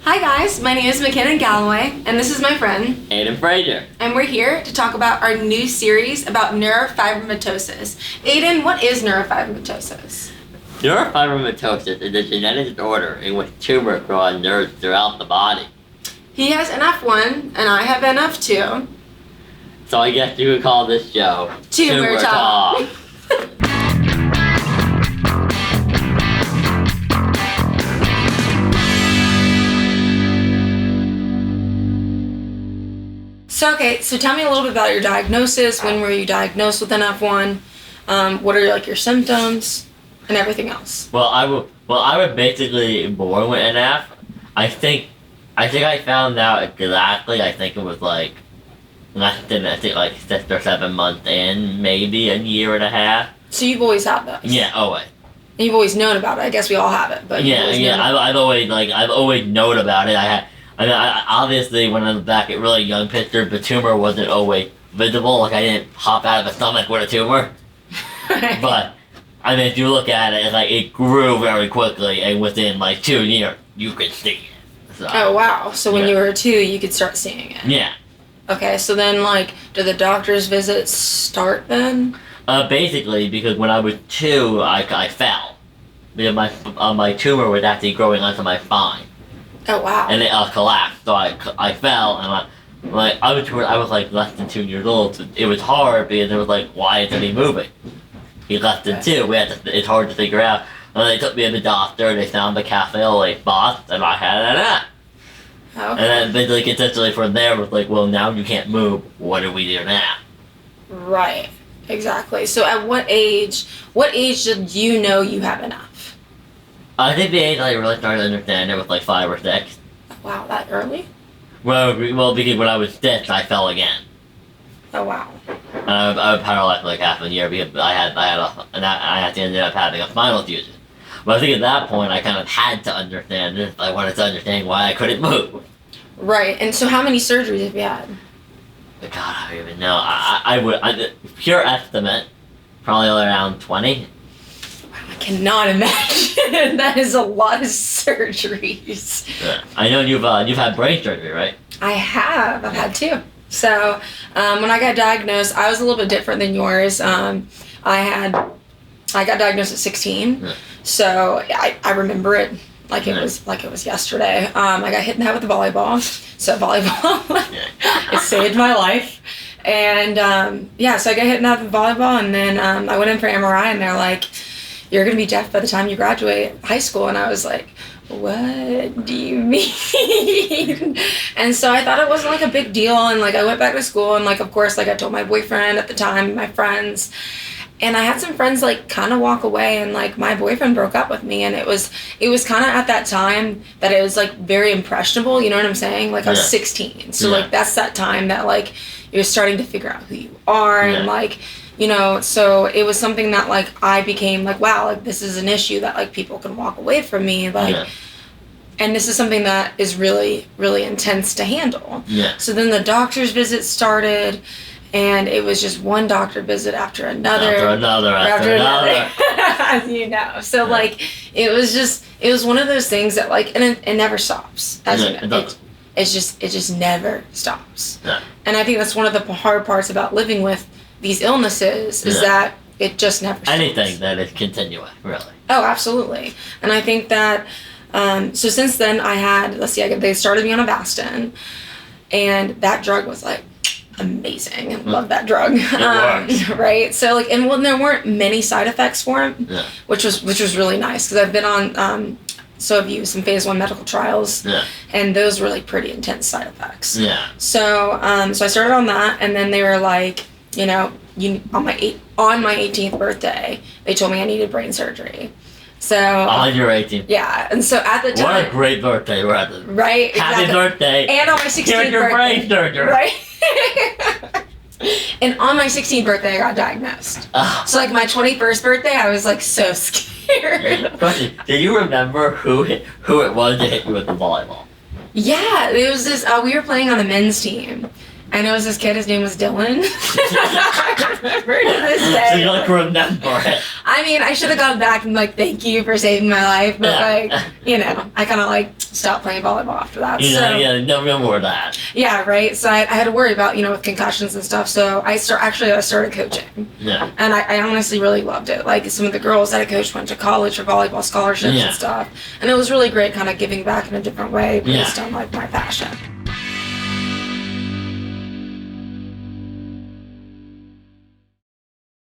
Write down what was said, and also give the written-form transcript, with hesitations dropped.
Hi guys, my name is McKinnon Galloway, and this is my friend Aiden Frazier. And we're here to talk about our new series about neurofibromatosis. Aiden, what is neurofibromatosis? Neurofibromatosis is a genetic disorder in which tumors grow on nerves throughout the body. He has NF1, and I have NF2. So I guess you could call this show Tumor Talk. So tell me a little bit about your diagnosis. When were you diagnosed with NF1? What are your symptoms and everything else? Well, I was basically born with NF. I think I found out exactly. I think it was like 6 or 7 months in, maybe a year and a half. So you've always had those? Yeah, always. And you've always known about it. I guess we all have it, but I've always known about it. I obviously, when I look back at really young pictures, the tumor wasn't always visible. Like, I didn't pop out of the stomach with a tumor. Right. But, I mean, if you look at it, it's like it grew very quickly, and within, 2 years, you could see it. So, oh, wow. So when you were 2, you could start seeing it. Yeah. Okay, so then, did the doctor's visits start then? Basically, because when I was 2, I fell. Because my tumor was actually growing onto my spine. Oh, wow. And it collapsed, so I fell, and I was less than 2 years old. So it was hard because it was why isn't he moving? He's less than 2. It's hard to figure out. And they took me to the doctor, and they found the cafe spots, and I had NF. Okay. And then basically, essentially from there, it was well, now you can't move. What do we do now? Right. Exactly. So at what age did you know you have NF? I think the age I really started to understand it was 5 or 6. Wow, that early? Well, because when I was 6, I fell again. Oh, wow. And I was paralyzed for half a year because I had to end up having a spinal fusion. But I think at that point I kind of had to understand it. I wanted to understand why I couldn't move. Right. And so how many surgeries have you had? God, I don't even know. I would pure estimate, probably around 20. I cannot imagine. That is a lot of surgeries. Yeah. I know you've had brain surgery, right? I have. I've had 2. So when I got diagnosed, I was a little bit different than yours. I got diagnosed at 16. Yeah. So I remember it like it was yesterday. I got hit in the head with a volleyball. So volleyball, it saved my life. And so I got hit in the head with a volleyball, and then I went in for MRI, and they're like, "You're gonna be deaf by the time you graduate high school." And I was like, "What do you mean?" And so I thought it wasn't a big deal, and I went back to school, and of course I told my boyfriend at the time, my friends. And I had some friends kind of walk away, and my boyfriend broke up with me, and it was kind of at that time that it was very impressionable, you know what I'm saying? I was 16, so that's that time that you're starting to figure out who you are, and so it was something that I became wow, this is an issue that people can walk away from me, and this is something that is really, really intense to handle. Yeah. So then the doctor's visit started. And it was just one doctor visit after another. After another. As you know. So, it was one of those things that, and it never stops. As you know. It just never stops. Yeah. And I think that's one of the hard parts about living with these illnesses is that it just never stops. Anything that is continuous, really. Oh, absolutely. And I think that, so since then they started me on Avastin. And that drug was amazing. I love that drug. Right? So and there weren't many side effects for it, which was really nice because I've been on so I've used some phase 1 medical trials, and those were pretty intense side effects. Yeah. So so I started on that, and then they were on my 18th birthday, they told me I needed brain surgery. So on your 18th. Yeah, and so at the time. What a great birthday we're at. Right. Happy birthday. And on my 16th birthday. Here's your brain surgery. Right. And on my 16th birthday, I got diagnosed. So my 21st birthday, I was so scared. Question: do you remember who it was that hit you with the volleyball? Yeah, it was this. We were playing on the men's team, And it was this kid, his name was Dylan. I remember to this day. So you like remember it. I mean, I should have gone back and like, thank you for saving my life, but like, you know, I kind of like stopped playing volleyball after that. No more of that. Yeah, right. So I had to worry about, you know, with concussions and stuff. So I started coaching. Yeah. And I honestly really loved it. Like some of the girls that I coached went to college for volleyball scholarships and stuff. And it was really great kind of giving back in a different way based on like my passion.